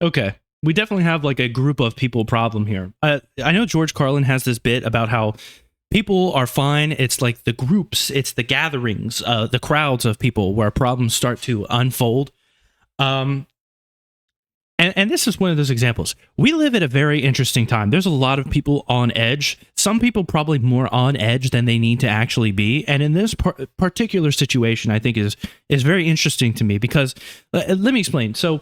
Okay. We definitely have like a group of people problem here. I know George Carlin has this bit about how people are fine. It's like the groups, it's the gatherings, the crowds of people where problems start to unfold. Um, and this is one of those examples. We live at a very interesting time. There's a lot of people on edge. Some people probably more on edge than they need to actually be. And in this particular situation, I think is very interesting to me because let me explain. So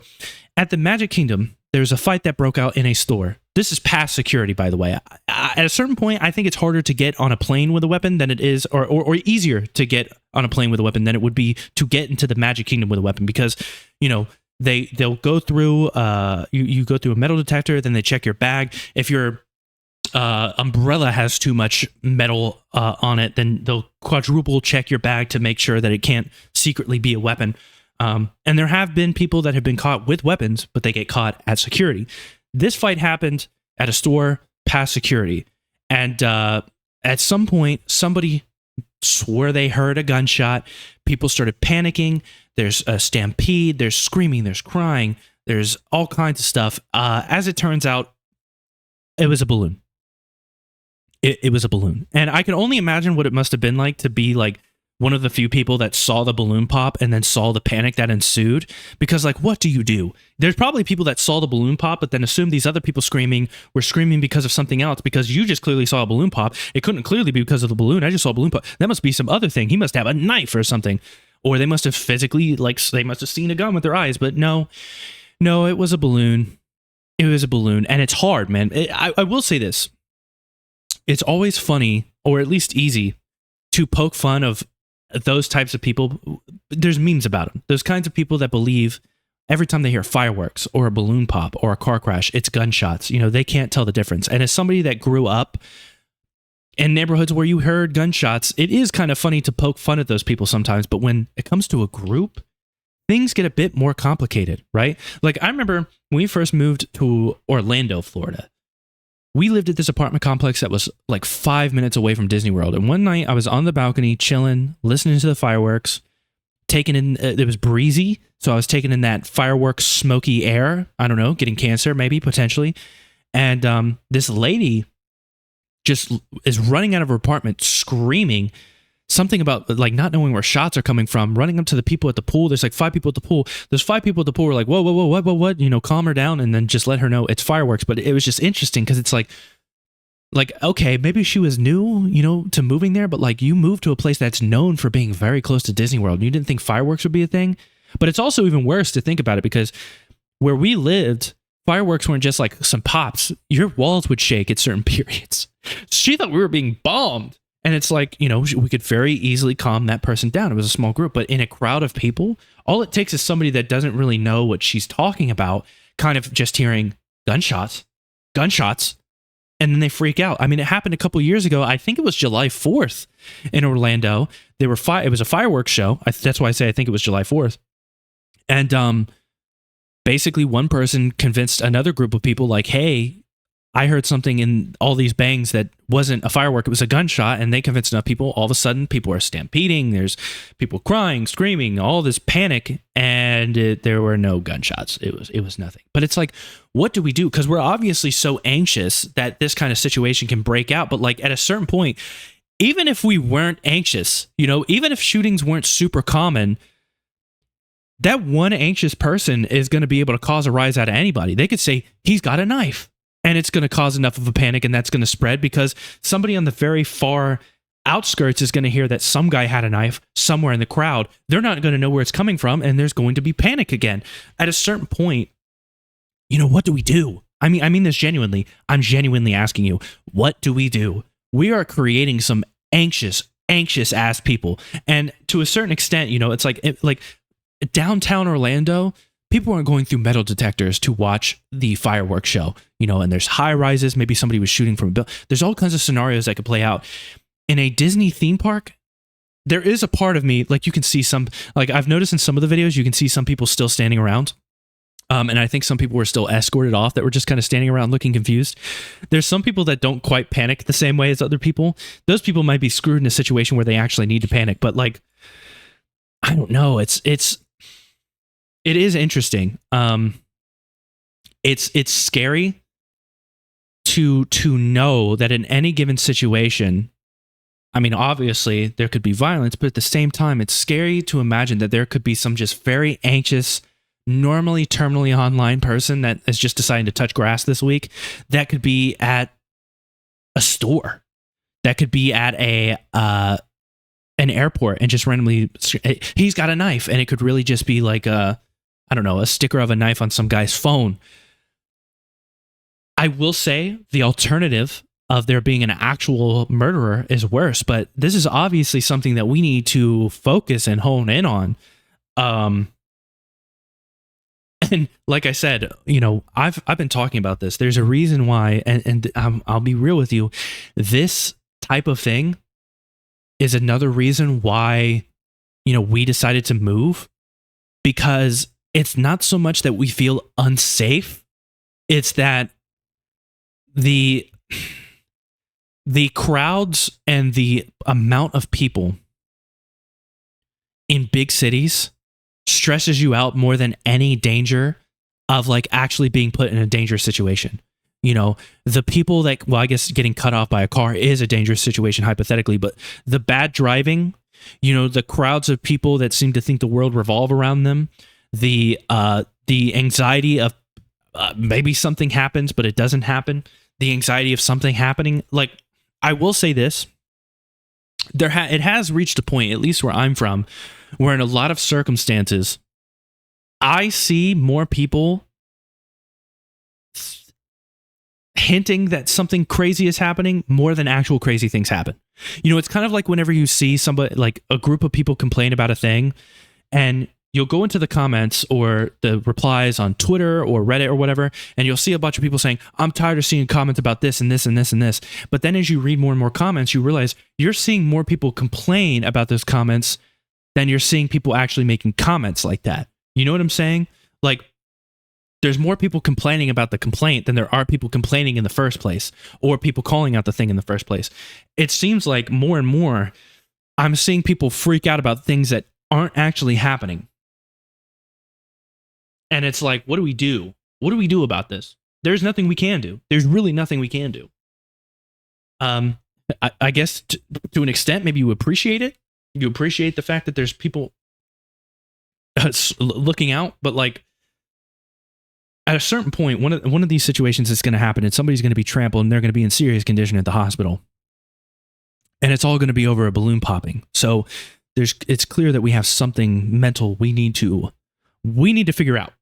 at the Magic Kingdom, there's a fight that broke out in a store. This is past security, by the way. At a certain point, I think it's harder to get on a plane with a weapon than it is, or easier to get on a plane with a weapon than it would be to get into the Magic Kingdom with a weapon because, you know, they'll go through you go through a metal detector, then they check your bag. If your umbrella has too much metal on it, then they'll quadruple check your bag to make sure that it can't secretly be a weapon. And there have been people that have been caught with weapons, but they get caught at security. This fight happened at a store past security, and at some point, somebody swore they heard a gunshot. People started panicking. There's a stampede. There's screaming. There's crying. There's all kinds of stuff. As it turns out, it was a balloon. It was a balloon. And I can only imagine what it must have been like to be like one of the few people that saw the balloon pop and then saw the panic that ensued. Because, like, what do you do? There's probably people that saw the balloon pop, but then assumed these other people screaming were screaming because of something else, because you just clearly saw a balloon pop. It couldn't clearly be because of the balloon. I just saw a balloon pop. That must be some other thing. He must have a knife or something. Or they must have physically, like, they must have seen a gun with their eyes. But no, it was a balloon. It was a balloon. And it's hard, man. I will say this. It's always funny, or at least easy, to poke fun of those types of people. There's memes about them. Those kinds of people that believe every time they hear fireworks or a balloon pop or a car crash, it's gunshots. You know, they can't tell the difference. And as somebody that grew up in neighborhoods where you heard gunshots, it is kind of funny to poke fun at those people sometimes. But when it comes to a group, things get a bit more complicated, right? Like, I remember when we first moved to Orlando, Florida. We lived at this apartment complex that was like 5 minutes away from Disney World. And one night I was on the balcony chilling, listening to the fireworks, taking in, it was breezy. So I was taking in that fireworks smoky air. I don't know, getting cancer, maybe, potentially. And this lady just is running out of her apartment screaming something about like not knowing where shots are coming from, running up to the people at the pool. There's like 5 people at the pool. There's 5 people at the pool. We're like, whoa, what? You know, calm her down and then just let her know it's fireworks. But it was just interesting because it's like, okay, maybe she was new, you know, to moving there, but like you moved to a place that's known for being very close to Disney World. You didn't think fireworks would be a thing. But it's also even worse to think about it because where we lived, fireworks weren't just like some pops. Your walls would shake at certain periods. She thought we were being bombed. And it's like, you know, we could very easily calm that person down. It was a small group, but in a crowd of people, all it takes is somebody that doesn't really know what she's talking about, kind of just hearing gunshots, and then they freak out. I mean, it happened a couple years ago. I think it was July 4th in Orlando. It was a fireworks show. That's why I say I think it was July 4th. And basically one person convinced another group of people like, hey, I heard something in all these bangs that wasn't a firework, it was a gunshot, and they convinced enough people. All of a sudden, people are stampeding, there's people crying, screaming, all this panic, and there were no gunshots. It was nothing. But it's like, what do we do? Because we're obviously so anxious that this kind of situation can break out, but like at a certain point, even if we weren't anxious, you know, even if shootings weren't super common, that one anxious person is going to be able to cause a rise out of anybody. They could say, he's got a knife. And it's going to cause enough of a panic, and that's going to spread because somebody on the very far outskirts is going to hear that some guy had a knife somewhere in the crowd. They're not going to know where it's coming from, and there's going to be panic again. At a certain point, you know, what do we do? I mean this genuinely. I'm genuinely asking you, what do we do? We are creating some anxious ass people. And to a certain extent, you know, it's like downtown Orlando, people aren't going through metal detectors to watch the fireworks show, you know, and there's high rises. Maybe somebody was shooting from a building. There's all kinds of scenarios that could play out. In a Disney theme park, there is a part of me, like you can see some, like I've noticed in some of the videos, you can see some people still standing around. And I think some people were still escorted off that were just kind of standing around looking confused. There's some people that don't quite panic the same way as other people. Those people might be screwed in a situation where they actually need to panic. But like, I don't know. It is interesting. it's scary to know that in any given situation, I mean, obviously there could be violence, but at the same time, it's scary to imagine that there could be some just very anxious, normally terminally online person that is just deciding to touch grass this week. That could be at a store. That could be at an airport and just randomly, he's got a knife, and it could really just be like a sticker of a knife on some guy's phone. I will say the alternative of there being an actual murderer is worse, but this is obviously something that we need to focus and hone in on. And like I said, I've been talking about this. There's a reason why, and I'll be real with you. This type of thing is another reason why, we decided to move, because it's not so much that we feel unsafe. It's that the crowds and the amount of people in big cities stresses you out more than any danger of like actually being put in a dangerous situation. The people that, well, I guess getting cut off by a car is a dangerous situation hypothetically, but the bad driving, the crowds of people that seem to think the world revolve around them, the anxiety of maybe something happens, but it doesn't happen. The anxiety of something happening. Like, I will say this, it has reached a point, at least where I'm from, where in a lot of circumstances, I see more people hinting that something crazy is happening more than actual crazy things happen. It's kind of like whenever you see somebody, like a group of people complain about a thing, and you'll go into the comments or the replies on Twitter or Reddit or whatever, and you'll see a bunch of people saying, I'm tired of seeing comments about this and this and this and this. But then as you read more and more comments, you realize you're seeing more people complain about those comments than you're seeing people actually making comments like that. You know what I'm saying? Like, there's more people complaining about the complaint than there are people complaining in the first place, or people calling out the thing in the first place. It seems like more and more I'm seeing people freak out about things that aren't actually happening. And it's like, what do we do? What do we do about this? There's nothing we can do. There's really nothing we can do. I guess to an extent, maybe you appreciate it. You appreciate the fact that there's people looking out, but like at a certain point, one of these situations is going to happen, and somebody's going to be trampled, and they're going to be in serious condition at the hospital, and it's all going to be over a balloon popping. So it's clear that we have something mental we need to figure out.